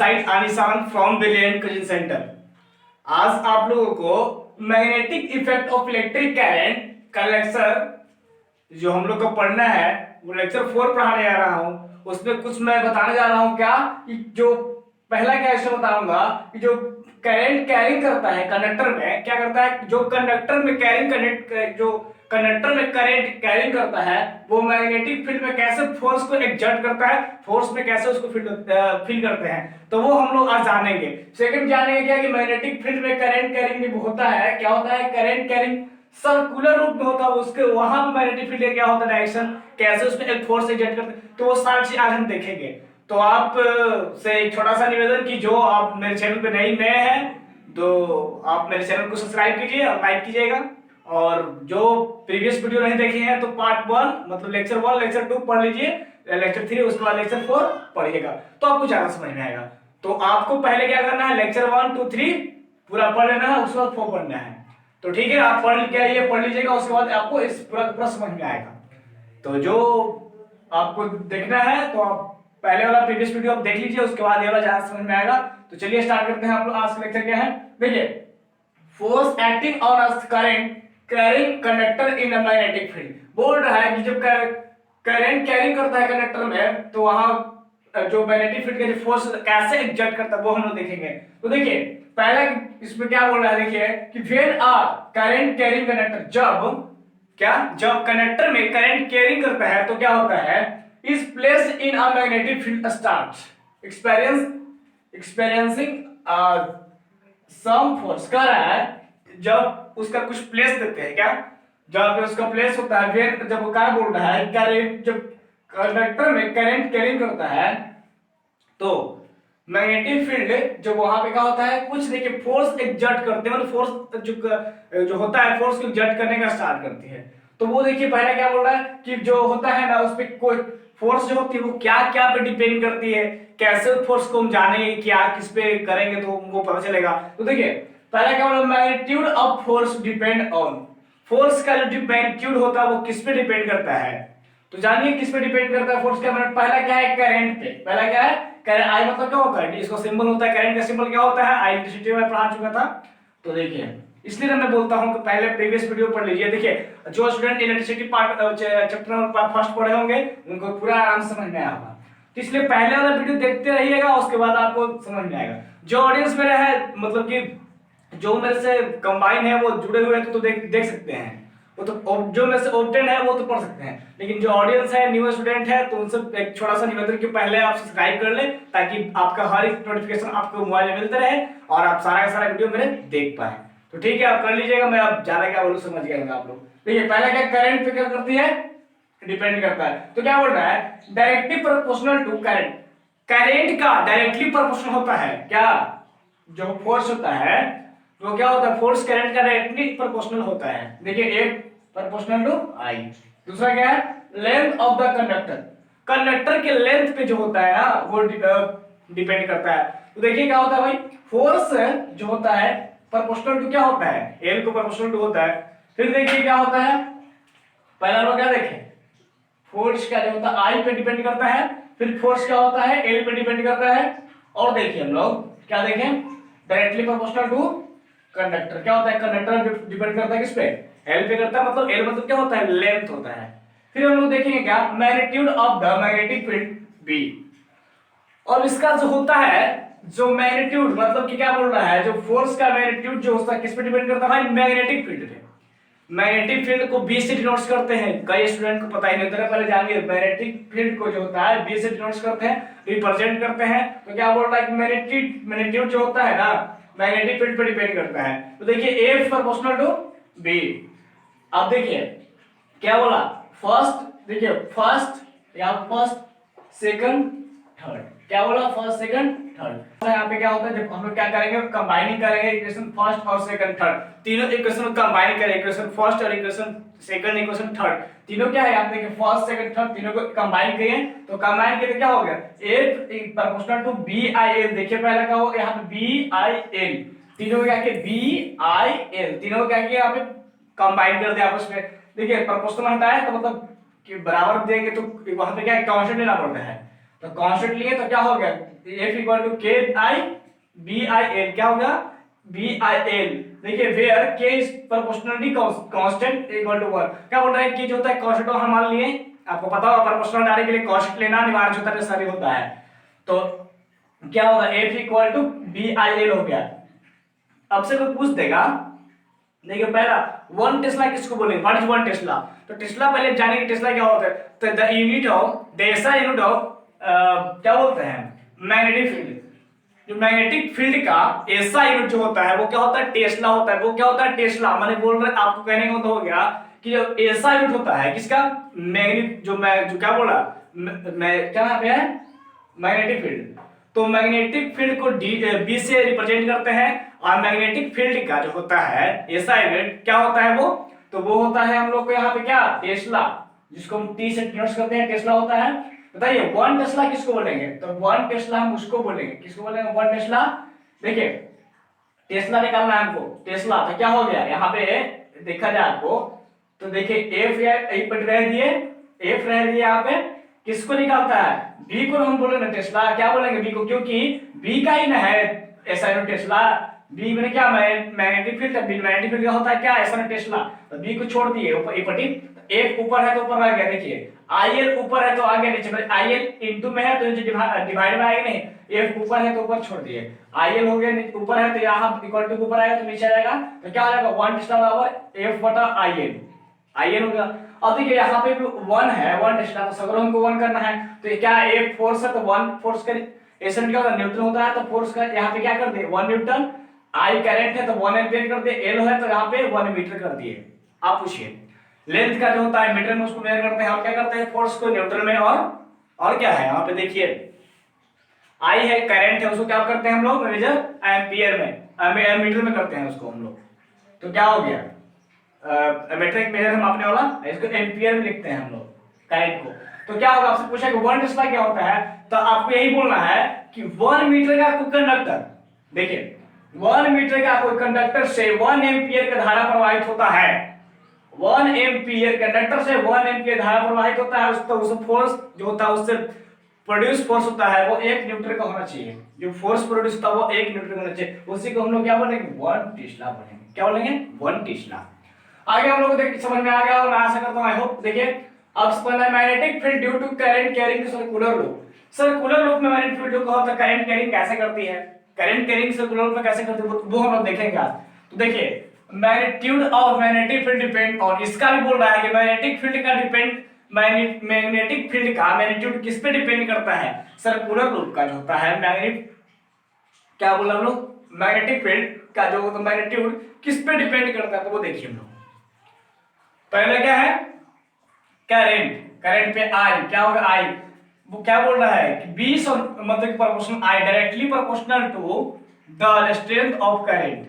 Side Anishan from brilliant coaching centre. आज आप लोगों को magnetic effect of electric current का लेक्चर जो हम लोग को पढ़ना है वो लेक्चर 4 पढ़ाने जा रहा हूँ। उसमें कुछ मैं बताने जा रहा हूँ क्या कि जो पहला क्या इसमें बताऊंगा कि जो करंट कैरिंग करता है कंडक्टर में, क्या करता है जो कंडक्टर में कंडक्टर में करंट कैरिंग करता है वो मैग्नेटिक फील्ड में कैसे फोर्स को एक्सर्ट करता है, फोर्स में कैसे उसको फील करते हैं, तो वो हम लोग आज जानेंगे। सेकंड जानेंगे क्या कि मैग्नेटिक फील्ड में करंट कैरिंग भी होता है, क्या होता है करंट कैरिंग सर्कुलर रूप में होता है, उसके वहां पे मैग्नेटिक फील्ड क्या होता है डायरेक्शन, कैसे उसमें एक फोर्स एक्सर्ट करते हैं, तो वो सारी चीज आज हम देखेंगे। तो आप से एक छोटा सा निवेदन कि जो आप मेरे चैनल पे नए हैं तो आप मेरे चैनल को सब्सक्राइब कीजिए और लाइक कीजिएगा, और जो प्रीवियस वीडियो नहीं देखे हैं तो पार्ट 1 मतलब लेक्चर 1 लेक्चर 2 पढ़ लीजिए, लेक्चर 3 उसके बाद लेक्चर 4 पढ़िएगा तो आपको ज्यादा समझ में आएगा। तो आपको पहले क्या करना है, लेक्चर 1 2 3 पूरा पढ़ लेना है, उसके बाद 4 पढ़ना है। तो ठीक है, आप पढ़ लीजिएगा, उसके बाद आपको इस पूरा समझ में आएगा। तो जो आपको देखना है तो आप पहले वाला प्रीवियस वीडियो आप देख लीजिए, उसके बाद ये वाला ज्यादा समझ में आएगा। तो चलिए स्टार्ट करते हैं। आप लोग आज का लेक्चर क्या है, देखिए force acting on a current carrying conductor in a magnetic field. बोल रहा है कि जब करंट कैरिंग करता है कंडक्टर में तो वहां जो मैग्नेटिक फील्ड का जो फोर्स कैसे एक्सर्ट करता है वो हम लोग देखेंगे। तो देखिए पहला इसमें क्या बोल रहा है, देखिए कि when a current carrying conductor, जब कंडक्टर में करंट कैरिंग करता है तो क्या होता है, is placed in a magnetic field start experiencing some force. कह रहा है जब उसका कुछ प्लेस देते हैं, क्या जब पे उसका प्लेस होता है, फिर जब वो क्या बोल रहा है करंट जब कंडक्टर में करंट कैरिंग करता है तो मैग्नेटिक फील्ड जब वहां पे क्या होता है, कुछ देखिए फोर्स एक्सर्ट करते हैं, मतलब फोर्स जो होता है फोर्स को एक्सर्ट करने का स्टार्ट करती है। तो वो देखिए पहले क्या बोल रहा है कि जो होता है ना उस पे कोई फोर्स जो होती है वो क्या क्या पे डिपेंड करती है, कैसे फोर्स को हम जानेंगे क्या किस पे करेंगे तो हमको पता चलेगा। तो देखिए पहला क्या बोल रहा है, magnitude of force depend on, force का जो मैग्नीट्यूड होता है वो किस पे डिपेंड करता है। तो जानिए किस पे डिपेंड करता है फोर्स का मैग्नीट्यूड। पहला क्या है, करंट पे। पहला क्या है करंट, आई मतलब क्या होता है, इसका सिंबल होता है करंट का सिंबल क्या होता है, आई इलेक्ट्रिसिटी में पढ़ा चुका था। तो देखिए इसलिए मैं बोलता हूं कि पहले प्रीवियस वीडियो पढ़ लीजिए। देखिए जो student electricity part chapter number first पढ़े होंगे उनको पूरा आराम से समझ में आया होगा, तो इसलिए पहले वाला वीडियो देखते रहिएगा, उसके बाद आपको समझ में आएगा। जो ऑडियंस मेरे है मतलब कि जो मेरे से कंबाइन है वो जुड़े हुए हैं तो देख सकते हैं, वो तो जो मेरे से ऑप्टेन है वो तो पढ़ सकते हैं, लेकिन जो ऑडियंस है न्यू स्टूडेंट है तो उनसे एक छोटा सा निवेदन कि पहले आप सब्सक्राइब कर ले ताकि आपका हर एक नोटिफिकेशन आपको मोबाइल में मिलता रहे और आप सारा का सारा वीडियो मेरे देख पाए। तो ठीक है, आप कर लीजिएगा, मैं अब ज्यादा क्या बोलूं समझ गए आप लोग। देखिए पहला क्या करंट पे क्या करती है, डिपेंड करता है। तो क्या बोल रहा है, directly proportional to current, current का डायरेक्टली प्रोपोर्शनल होता है क्या, जो फोर्स होता है वो क्या होता है, फोर्स करंट का डायरेक्टली प्रोपोर्शनल होता है। देखिए एक प्रोपोर्शनल टू आई, दूसरा क्या है length of the conductor, conductor के लेंथ पे जो होता है ना वो डिपेंड करता है। तो देखिए क्या होता है भाई, फोर्स जो होता है प्रोपोर्शनल टू क्या होता है, एल को प्रोपोर्शनल टू होता है। फिर देखिए क्या होता है, पहला लोग क्या देखें, फोर्स क्या जो होता है आई पे डिपेंड करता है, फिर फोर्स क्या होता है एल पे डिपेंड करता है, और देखिए हम लोग क्या देखें डायरेक्टली प्रोपोर्शनल टू कंडक्टर, क्या होता है कंडक्टर डिपेंड करता है किस पे, एल पे करता है, मतलब एल मतलब क्या होता है लेंथ होता है। फिर हम लोग देखेंगे क्या magnitude of the magnetic field B, और इसका जो होता है जो मैग्नीट्यूड मतलब कि क्या बोल रहा है, जो फोर्स का मैग्नीट्यूड जो होता है किस पे डिपेंड करता है भाई, मैग्नेटिक फील्ड पे। मैग्नेटिक फील्ड को बी से डिनोट करते हैं, कई स्टूडेंट को पता ही नहीं होता, पहले जानिए मैग्नेटिक फील्ड को जो होता है बी से डिनोट करते हैं, रिप्रेजेंट करते हैं। तो क्या बोल रहा है कि मैग्नेट्यूड जो होता है ना मैग्नेटिक फील्ड पे डिपेंड करता है। तो देखिए एफ प्रोपोर्शनल टू बी। अब देखिए क्या बोला, फर्स्ट देखिए फर्स्ट या फर्स्ट सेकंड थर्ड, क्या बोला फर्स्ट सेकंड थर्ड। यहाँ पे क्या होता है जब हम लोग क्या करेंगे कंबाइनिंग करेंगे इक्वेशन फर्स्ट और सेकंड थर्ड, तीनों इक्वेशन को कंबाइन करेंगे, इक्वेशन फर्स्ट और इक्वेशन सेकंड इक्वेशन थर्ड तीनों क्या है, आप देखिए फर्स्ट सेकंड थर्ड तीनों को कंबाइन किए तो कंबाइन किए क्या हो गया F proportional to B I L. देखिए पहला क्या हो यहाँ पे बी आई एल, तीनों को क्या किया बी आई एल, तीनों को क्या किया यहाँ पे कंबाइन कर दिया आपस में। देखिए प्रोपोर्शनल हटाया तो मतलब कि बराबर देंगे तो वहां पे क्या कांस्टेंट लेना पड़ता है, तो कांस्टेंट लिए तो क्या हो गया, F इक्वल टू के आई बी आई एल, क्या हो गया बी आई एल। देखिए where K is proportionally constant equal to 1, क्या बोल रहा है कि जो होता है कांस्टेंट हम मान लिए, आपको पता होगा प्रोपोर्शनल डायरेक्ट के लिए कांस्टेंट लेना अनिवार्य होता है, नेसेसरी होता है। तो क्या होगा F equal to B I L हो गया। अब से कोई पूछ देगा, देखिए पहला 1 टेस्ला किसको बोलेंगे, व्हाट इज 1 टेस्ला, तो टेस्ला पहले जाने कि टेस्ला क्या होता है, तो द यूनिट ऑफ द ऐसा यूनिट ऑफ क्या बोलते हैं मैग्नेटिक फील्ड, जो मैग्नेटिक फील्ड का ऐसा यूनिट जो होता है वो क्या होता है टेस्ला होता है। वो क्या होता है टेस्ला, मैंने बोल रहे आपको कहने का मतलब हो गया कि जो ऐसा यूनिट होता है किसका मैग्नेटिक, जो क्या बोला मैं क्या यहाँ पे है मैग्नेटिक फील्ड, तो मैग्नेटिक फील्ड को बी से रिप्रेजेंट करते हैं, और मैग्नेटिक फील्ड का जो होता है ऐसा यूनिट क्या होता है वो, तो वो होता है हम लोग को यहाँ पे क्या टेस्ला, जिसको हम टी से डिनोट करते हैं टेस्ला होता है। बताइए 1 टेस्ला किसको बोलेंगे, तो 1 टेस्ला हम उसको बोलेंगे, किसको बोलेंगे 1 टेस्ला। देखिए टेस्ला निकालना है हमको, टेस्ला तो क्या हो गया यहाँ पे देखा जाए आपको, तो देखिए एफ रह दिए, एफ रह दिए यहाँ पे, किसको निकालता है बी को हम बोले ना टेस्ला, क्या बोलेंगे बी को, क्योंकि बी का ही ना है ऐसा यूनिट टेस्ला, बी में क्या मैग्नेटिक फील्ड है, मैग्नेटिक फील्ड का होता है क्या ऐसा यूनिट टेस्ला, तो बी को छोड़ दिए ऊपर पट्टी, एक ऊपर है तो ऊपर आ गया, देखिए आईएल ऊपर है तो आगे नीचे, आईएल इनटू में है तो नीचे डिवाइड में आएगा नहीं, एफ ऊपर है तो ऊपर छोड़ दिए, आईएल हो गया ऊपर है तो यहाँ इक्वल टू ऊपर आएगा तो नीचे आएगा, तो क्या हो जाएगा 1 टेस्ला बराबर एफ बटा आईएल, आईएल हो गया। अब देखिए यहाँ पे भी 1 है 1 टेस्ला, तो सगरों हमको 1 करना है, तो ये क्या एक फोर्स है तो 1 फोर्स का ऐसा क्या होता है न्यूटन होता है, तो फोर्स का यहाँ पे क्या कर दिए 1 न्यूटन, आई करंट है तो 1 एम्पीयर कर दिए, एल है तो यहाँ पे 1 मीटर कर दिए। आप पूछिए लेंथ का जो होता है मीटर में उसको मेजर करते हैं, हम क्या करते हैं फोर्स को न्यूटन में, और क्या है यहाँ पे देखिए आई है करंट है उसको क्या करते हैं हम लोग मेजर एम्पीयर में, मीटर में करते हैं उसको हम लोग, तो क्या हो गया मेट्रिक मेजर हम आपने वाला इसको एम्पीयर में लिखते हैं हम लोग करंट को। तो क्या होगा आपसे पूछा कि 1 टेस्ला क्या होता है, तो आपको यही बोलना है कि 1 मीटर का कोई कंडक्टर, देखिए 1 मीटर का कोई कंडक्टर से 1 एम्पीयर का धारा प्रवाहित होता है, 1 एम्पीयर कंडक्टर से 1 एम्पीयर धारा प्रवाहित होता है, उस फोर्स जो होता है उससे प्रोड्यूस फोर्स होता है वो 1 न्यूटन का होना चाहिए, जो फोर्स प्रोड्यूस होता है वो 1 न्यूटन का होना चाहिए, उसी को हम लोग क्या बोलेंगे 1 टेस्ला बोलेंगे, क्या बोलेंगे 1 टेस्ला। आगे हम लोग को देख समझ में आ गया और मैं आशा करता हूं आई होप। देखिए अब समझना magnetic field due to current carrying circular loop, circular loop में मैग्नेटिक फील्ड जो होता है करंट कैरिंग कैसे करती है, करंट कैरिंग सर्कुलर लूप में कैसे करती है वो हम लोग देखेंगे आज। तो देखिए magnitude of magnetic field depend on, इसका भी बोल रहा है कि मैग्नेटिक फील्ड का डिपेंड मैग्नेटिक फील्ड का मैग्नीट्यूड किस पे डिपेंड करता है, सर्कुलर लूप का जो होता है मैग्नेटिक क्या बोला हम लोग मैग्नेटिक फील्ड का जो मैग्नीट्यूड किस पे डिपेंड करता है, तो वो देखिए हम लोग पहले क्या है करंट, करंट पे आई क्या होगा आई, वो क्या बोल रहा है कि 20 मतलब proportional I directly proportional to the strength of current,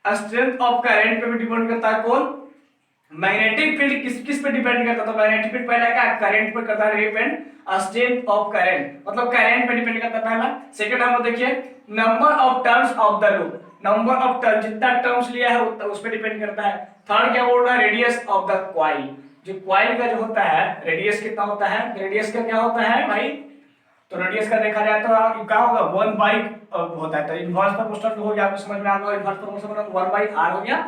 strength of current पे भी डिपेंड करता है कौन मैग्नेटिक फील्ड किस पे डिपेंड करता है, तो मैग्नेटिक फील्ड पहला क्या करंट पर करता है डिपेंड, स्ट्रेंथ ऑफ करंट मतलब करंट पे डिपेंड करता है पहला। सेकंड हम लोग देखिए number of turns of the loop, number of turn जितना टर्न्स लिया है उस पे डिपेंड करता है। थर्ड क्या बोल रहा है रेडियस ऑफ द कॉइल, जो कॉइल का जो होता है रेडियस कितना होता है, रेडियस का क्या होता है भाई, तो रेडियस का देखा जाए तो क्या होगा 1 बाई होता है, तो इनवर्स प्रोपोर्शनल हो गया, आपको समझ में आ गया इनवर्स प्रोपोर्शनल 1 बाई r हो गया।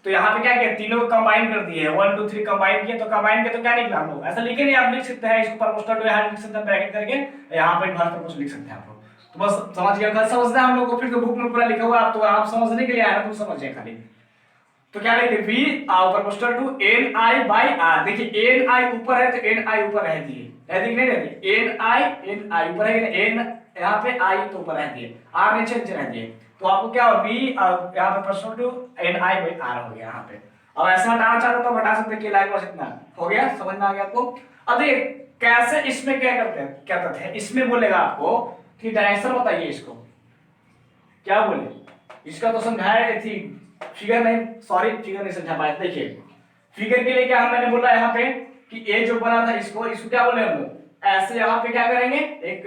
तो यहाँ पे क्या किया तीनों को कंबाइन कर दिए 1 2 3 कंबाइन किए, तो कंबाइन किए तो क्या निकला हम लोग ऐसा लिखे नहीं, आप लिख सकते हैं इसको प्रोपोर्शनल यहाँ लिख सकते हैं ब्रैकेट करके, यहाँ पे इनवर्स प्रोपोर्शनल लिख सकते हैं आप लोग। तो बस समझ गया, कल समझना हम लोग को, फिर तो बुक में पूरा लिखा हुआ आप तो आप समझने के लिए आया तो समझिए खाली। तो क्या लिखे v proportional to n i by r, देखिए n i ऊपर है तो n i ऊपर रहती है, रहती नहीं रहती, n i ऊपर है कि n यहाँ पे i तो ऊपर रहती है, r नीचे नीचे रहती है, तो आपको क्या हो v यहाँ पे proportional to n i by r हो गया यहाँ पे। अब ऐसा हटाना चाहते तो हटा सकते हैं, लाइक बस इतना हो गया, समझ में आ गया आपको। अब देखिए कैसे इसमें क्या करते हैं, क्या करते हैं इसमें बोलेगा आपको कि डायरेक्शन बताइए इसको क्या बोले, इसका तो समझाया थी फिगर नहीं, सॉरी फिगर नहीं समझा पाए। देखिए फिगर के लिए क्या मैंने बोला यहाँ पे कि ए जो बना था इसको क्या बोले हम लोग ऐसे, यहाँ पे क्या करेंगे एक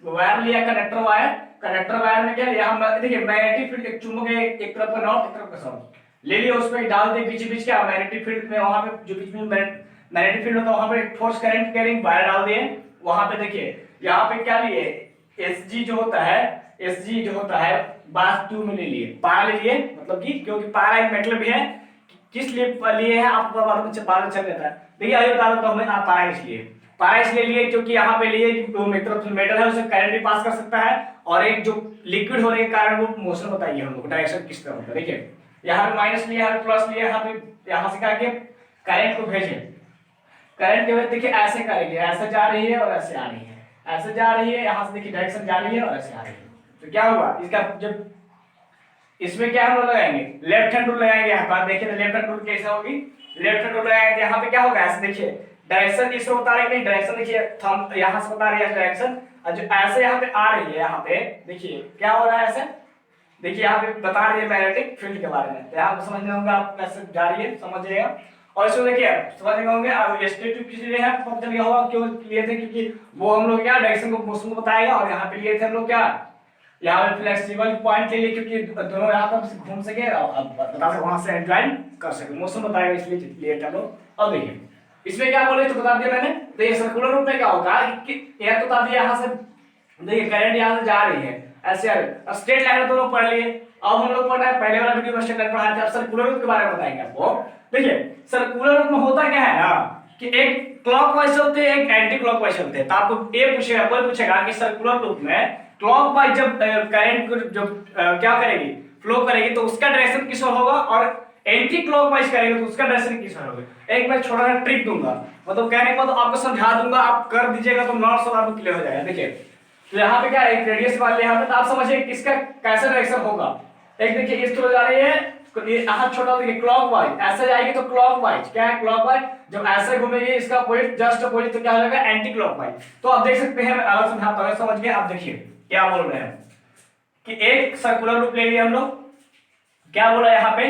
वायर लिया कंडक्टर वायर, कंडक्टर वायर में क्या लिया हम, देखिए मैग्नेटिक फील्ड एक चुंबक है, एक तरफ का नॉर्थ एक तरफ का साउथ ले लिया, उसमें डाल दिए बीच बीच क्या मैग्नेटिक फील्ड में, वहां पे जो बीच में मैग्नेटिक फील्ड होता है वहां पे फोर्स करंट कैरिंग वायर डाल दिए, वहां पे देखिए यहाँ पे क्या लिए, एस जी जो होता है, एस जी जो होता है वास्तु में ले लिए, पारा ले लिए, मतलब कि क्योंकि पारा एक मेटल भी है, किस लिए लिए है आपको बाद में चल जाता है। देखिए अभी बता देता हूं मैं, आप पारा इसलिए लिए क्योंकि यहाँ पे लिए कि वो मेटल है, उसे करंट भी पास कर सकता है, और एक जो लिक्विड होने के कारण वो मोशन बताइए हम लोग डायरेक्शन किस तरह होता है। देखिए यहाँ पे माइनस लिया, यहाँ पे प्लस लिया, यहाँ पे यहाँ से क्या किया करंट को भेजे, करंट के वजह देखिए ऐसे करेंगे, ऐसे जा रही है और ऐसे आ रही है, ऐसे जा रही है, यहाँ से देखिए डायरेक्शन जा रही है और ऐसे आ रही है, तो क्या हुआ इसका, जब इसमें क्या हम लोग लगाएंगे लेफ्ट हैंड रूल लगाएंगे, यहाँ पर देखिए लेफ्ट हैंड रूल कैसे होगी, लेफ्ट हैंड रूल लगाएंगे, यहाँ पे क्या होगा ऐसे देखिए डायरेक्शन इस तरह बता रहे हैं, डायरेक्शन देखिए थंब यहाँ से बता रही है डायरेक्शन, और जो ऐसे यहाँ पे आ रही है, यहाँ पे देखिए क्या हो रहा है ऐसे, देखिए यहाँ पे बता रही है मैग्नेटिक फील्ड के बारे में, तो यहाँ पे समझने होंगे आप कैसे जा रही है समझिएगा। और इसको देखिए समझने होंगे आप स्टेटिक किस लिए है पता चल गया होगा, क्यों लिए थे क्योंकि वो हम लोग क्या डायरेक्शन को मोशन को बताएगा, और यहाँ पे लिए थे हम लोग क्या यहाँ पे फ्लेक्सिबल पॉइंट ले लिए क्योंकि दोनों यहाँ पर घूम सके और अब बता सके वहां से ज्वाइन कर सके, मौसम बताएगा इसलिए लिए थे लोग। अब देखिए इसमें क्या बोले तो बता दिया मैंने, तो ये सर्कुलर रूप में क्या होगा कि यह तो बता दिया यहाँ से देखिए करंट यहाँ से जा रही है ऐसे आ रही है, स्ट्रेट लाइन तो लोग पढ़ लिए, अब हम लोग पढ़ना है पहले वाला वीडियो में स्ट्रेट लाइन पढ़ाया था, अब सर्कुलर रूप के बारे में बताएंगे आपको। देखिए सर्कुलर रूप में होता क्या है ना कि एक क्लॉकवाइज चलते हैं एक एंटी क्लॉकवाइज चलते हैं, तो आपको ये पूछेगा कोई पूछेगा कि सर्कुलर रूप में क्लॉकवाइज जब करंट को जब क्या करेगी फ्लो करेगी तो उसका डायरेक्शन किस ओर होगा, और एंटी क्लॉकवाइज करेगी तो उसका डायरेक्शन किस ओर होगा। एक मैं छोटा सा ट्रिक दूंगा, मतलब कहने के बाद आपको समझा दूंगा, आप कर दीजिएगा तो नॉट सब आपको क्लियर हो जाएगा। देखिए तो यहाँ पे क्या है एक रेडियस वाले यहाँ पे, तो आप समझिए किसका कैसा डायरेक्शन होगा, एक देखिए इस तरह जा रही है यहाँ छोटा देखिए क्लॉकवाइज ऐसे जाएगी तो क्लॉकवाइज क्या है क्लॉकवाइज, जब ऐसे घूमेगी इसका अपोजिट जस्ट अपोजिट तो क्या हो जाएगा एंटी क्लॉकवाइज। तो आप देख सकते हैं मैं अलग समझाता हूं समझ गए, आप देखिए क्या बोल रहे हैं कि एक सर्कुलर रूप ले लिया हम लोग, क्या बोला यहाँ पे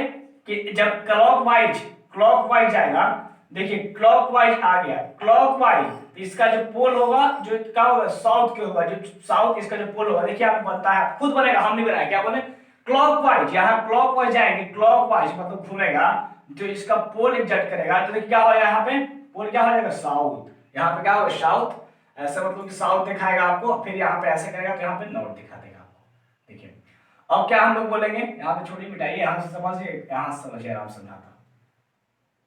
कि जब क्लॉकवाइज जाएगा, देखिए क्लॉकवाइज आ गया, क्लॉकवाइज इसका जो पोल होगा जो क्या होगा साउथ के होगा, जो साउथ इसका जो पोल होगा देखिए आपको बनता है खुद बनेगा, हम नहीं बनाया, क्या बोले क्लॉकवाइज, यहाँ क्लॉकवाइज जाएंगे, क्लॉकवाइज मतलब घूमेगा जो इसका पोल एग्जैक्ट करेगा, तो देखिए क्या होगा यहाँ पे पोल क्या हो जाएगा साउथ, यहाँ पे क्या होगा साउथ, ऐसा मतलब कि साउथ दिखाएगा आपको, फिर यहाँ पे ऐसे करेगा तो यहाँ पे नॉर्थ दिखा देगा आपको। देखिए अब क्या हम लोग बोलेंगे, यहाँ पे छोटी मिटाइए, यहाँ से समझिए, यहाँ से समझिए, आराम समझाता।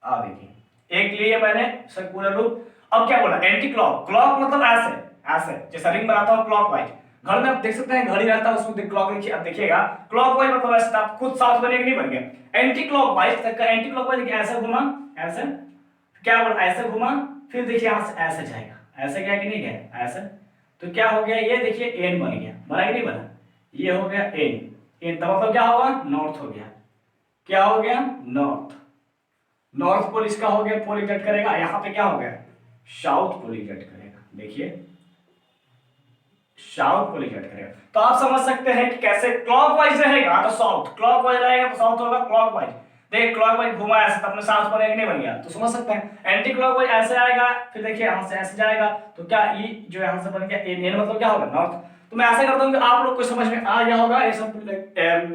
आप देखिए एक लिए मैंने सर्कुलर रूप, अब क्या बोला एंटी क्लॉक, क्लॉक मतलब ऐसे ऐसे जैसा रिंग बनाता हूँ क्लॉकवाइज, घर में आप देख सकते हैं घड़ी रहता है उसमें क्लॉक देखिए, अब देखिएगा क्लॉकवाइज मतलब ऐसे आप खुद साउथ बनेगा नहीं बन गया, एंटी क्लॉकवाइज तक का एंटी क्लॉकवाइज ऐसे घुमा ऐसे, क्या बोला ऐसे घुमा, फिर देखिए यहाँ से ऐसे जाएगा, ऐसे गया कि नहीं गया ऐसे, तो क्या हो गया ये देखिए एन बन गया, बना कि नहीं बना, ये हो गया एन, एन तब मतलब क्या होगा नॉर्थ हो गया, क्या हो गया नॉर्थ, नॉर्थ पोल इसका हो गया पोल इजेक्ट करेगा, यहाँ पे क्या हो गया साउथ पोल इजेक्ट करेगा, देखिए साउथ पोल इजेक्ट करेगा। तो आप समझ सकते हैं कि कैसे क्लॉकवाइज रहेगा तो साउथ, क्लॉकवाइज रहेगा तो साउथ होगा क्लॉकवाइज, देख क्लॉकवाइज घुमा ऐसे तो अपने साउथ पर नहीं बन गया, तो समझ सकते हैं एंटी क्लॉकवाइज ऐसे आएगा, फिर देखिए यहाँ से ऐसे जाएगा तो क्या ई जो यहाँ से बन गया एन मतलब क्या होगा नॉर्थ। तो मैं ऐसा करता हूँ कि आप लोग को समझ में आ गया होगा ये सब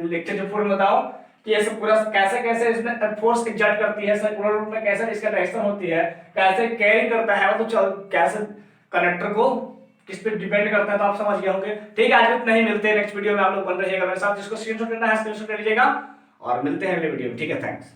लेक्चर जो पूर्ण बताओ कि ये सब पूरा कैसे कैसे इसमें फोर्स एग्जर्ट करती है, सर्कुलर रूप में कैसे इसका डायरेक्शन होती है, कैसे कैरी करता है, तो कैसे कनेक्टर को किस पे डिपेंड करता है, तो आप समझ गए होंगे। ठीक है आज इतना ही, मिलते हैं नेक्स्ट वीडियो में, आप लोग बन रहिएगा मेरे साथ, जिसको स्क्रीनशॉट लेना है स्क्रीनशॉट ले लीजिएगा और मिलते हैं अगले वीडियो में। ठीक है थैंक्स।